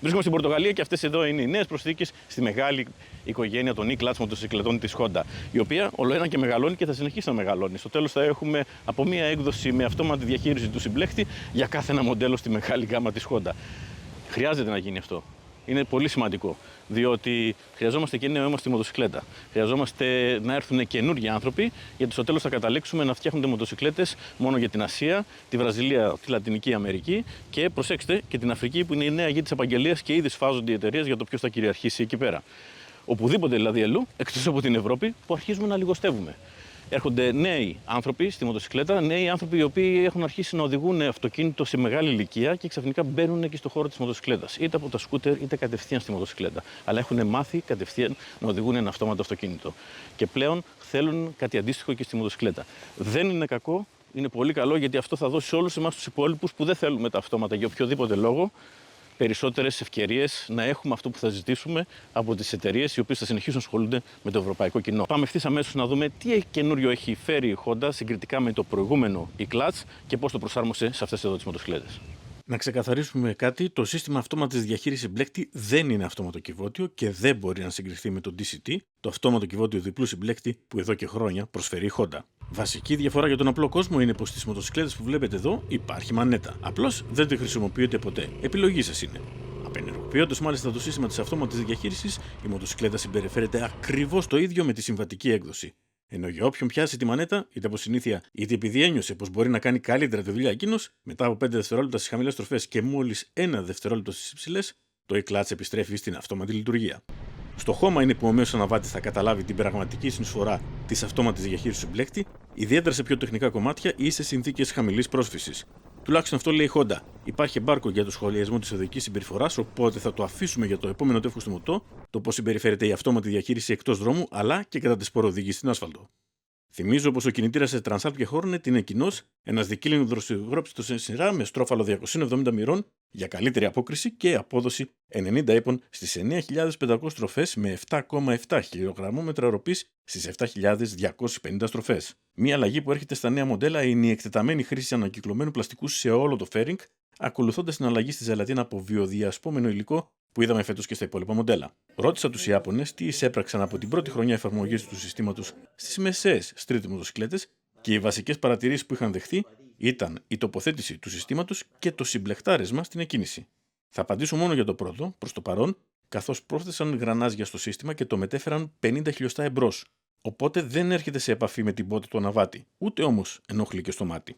Βρίσκομαι στην Πορτογαλία και αυτές εδώ είναι οι νέες προσθήκες στη μεγάλη οικογένεια των E-Clutch μοτοσυκλετών της Honda, η οποία ολοένα και μεγαλώνει και θα συνεχίσει να μεγαλώνει. Στο τέλος θα έχουμε από μία έκδοση με αυτόματη διαχείριση του συμπλέχτη για κάθε ένα μοντέλο στη μεγάλη γάμα της Honda. Χρειάζεται να γίνει αυτό. Είναι πολύ σημαντικό, διότι χρειαζόμαστε και νέο αίμα στη μοτοσυκλέτα. Χρειαζόμαστε να έρθουν καινούργιοι άνθρωποι, γιατί στο τέλος θα καταλήξουμε να φτιάχνονται μοτοσυκλέτες μόνο για την Ασία, τη Βραζιλία, τη Λατινική Αμερική και προσέξτε και την Αφρική, που είναι η νέα γη της επαγγελίας και ήδη σφάζονται οι εταιρείες για το ποιος θα κυριαρχήσει εκεί πέρα. Οπουδήποτε δηλαδή αλλού, εκτός από την Ευρώπη, που αρχίζουμε να λιγοστεύουμε. Έρχονται νέοι άνθρωποι στη μοτοσυκλέτα, νέοι άνθρωποι οι οποίοι έχουν αρχίσει να οδηγούν αυτοκίνητο σε μεγάλη ηλικία και ξαφνικά μπαίνουν και στο χώρο της μοτοσυκλέτας. Είτε από τα σκούτερ είτε κατευθείαν στη μοτοσυκλέτα. Αλλά έχουν μάθει κατευθείαν να οδηγούν ένα αυτόματο αυτοκίνητο. Και πλέον θέλουν κάτι αντίστοιχο και στη μοτοσυκλέτα. Δεν είναι κακό, είναι πολύ καλό, γιατί αυτό θα δώσει σε όλους εμάς τους υπόλοιπους που δεν θέλουμε τα αυτόματα για οποιοδήποτε λόγο περισσότερες ευκαιρίες να έχουμε αυτό που θα ζητήσουμε από τις εταιρείες οι οποίες θα συνεχίσουν να ασχολούνται με το ευρωπαϊκό κοινό. Πάμε ευθύς αμέσως να δούμε τι καινούριο έχει φέρει η Honda συγκριτικά με το προηγούμενο E-Clutch και πώς το προσάρμοσε σε αυτές εδώ τις μοτοσυκλέτες. Να ξεκαθαρίσουμε κάτι: το σύστημα αυτόματης διαχείρισης συμπλέκτη δεν είναι αυτόματο κυβότιο και δεν μπορεί να συγκριθεί με το DCT, το αυτόματο κυβότιο διπλού συμπλέκτη που εδώ και χρόνια προσφέρει η Honda. Βασική διαφορά για τον απλό κόσμο είναι πως στις μοτοσυκλέτες που βλέπετε εδώ υπάρχει μανέτα. Απλώς δεν τη χρησιμοποιείτε ποτέ. Επιλογή σας είναι. Απενεργοποιώντας μάλιστα το σύστημα της αυτόματης διαχείρισης, η μοτοσυκλέτα συμπεριφέρεται ακριβώς το ίδιο με τη συμβατική έκδοση. Ενώ για όποιον πιάσει τη μανέτα, είτε από συνήθεια είτε επειδή ένιωσε πως μπορεί να κάνει καλύτερα τη δουλειά εκείνος, μετά από 5 δευτερόλεπτα στις χαμηλές στροφές και μόλις 1 δευτερόλεπτο στις υψηλές, το E-Clutch επιστρέφει στην αυτόματη λειτουργία. Στο χώμα είναι που ο μέσος αναβάτης θα καταλάβει την πραγματική συνεισφορά της αυτόματης διαχείρισης του μπλέκτη, ιδιαίτερα σε πιο τεχνικά κομμάτια ή σε συνθήκες χαμηλής πρόσφυσης. Τουλάχιστον αυτό λέει η Honda. Υπάρχει εμπάρκο για το σχολιασμό της οδικής συμπεριφοράς, οπότε θα το αφήσουμε για το επόμενο τεύχος του μοτό, το πώς συμπεριφέρεται η αυτόματη διαχείριση εκτός δρόμου αλλά και κατά τη σποροδήγηση στην άσφαλτο. Θυμίζω πως ο κινητήρας σε Transalp και Hornet είναι κοινός, ένας δικύλινο δροσυγρόπιστος σε σειρά με στρόφαλο 270 μοιρών για καλύτερη απόκριση και απόδοση 90 ύπων στις 9.500 στροφές με 7,7 χιλιογραμμόμετρα ροπής στις 7.250 στροφές. Μία αλλαγή που έρχεται στα νέα μοντέλα είναι η εκτεταμένη χρήση ανακυκλωμένου πλαστικού σε όλο το fairing, ακολουθώντας την αλλαγή στη ζελατίνα από βιοδιασπόμενο υλικό που είδαμε φέτος και στα υπόλοιπα μοντέλα. Ρώτησα τους Ιάπωνες τι εισέπραξαν από την πρώτη χρονιά εφαρμογής του συστήματος στις μεσαίες street μοτοσυκλέτες και οι βασικές παρατηρήσεις που είχαν δεχθεί ήταν η τοποθέτηση του συστήματος και το συμπλεχτάρισμα στην εκκίνηση. Θα απαντήσω μόνο για το πρώτο, προς το παρόν, καθώς πρόσθεσαν γρανάζια στο σύστημα και το μετέφεραν 50 χιλιοστά εμπρός. Οπότε δεν έρχεται σε επαφή με την πότη του αναβάτη, ούτε όμως ενόχλει και στο μάτι.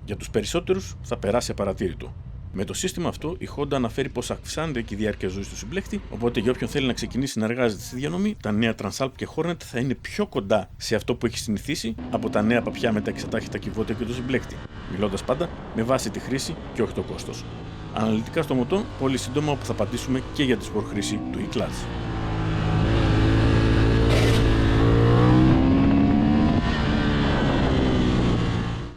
Για τους περισσότερους θα περάσει απαρατήρητο. Με το σύστημα αυτό, η Honda αναφέρει πως αυξάνεται και η διάρκεια ζωής του συμπλέχτη, οπότε για όποιον θέλει να ξεκινήσει να εργάζεται στη διανομή, τα νέα Transalp και Hornet θα είναι πιο κοντά σε αυτό που έχει συνηθίσει από τα νέα παπιά με τα εξατάχυτα κυβότια και το συμπλέχτη, μιλώντας πάντα με βάση τη χρήση και όχι το κόστος. Αναλυτικά στο μοτό, πολύ σύντομα όπου θα απαντήσουμε και για τη σπορχρήση του E-Clutch.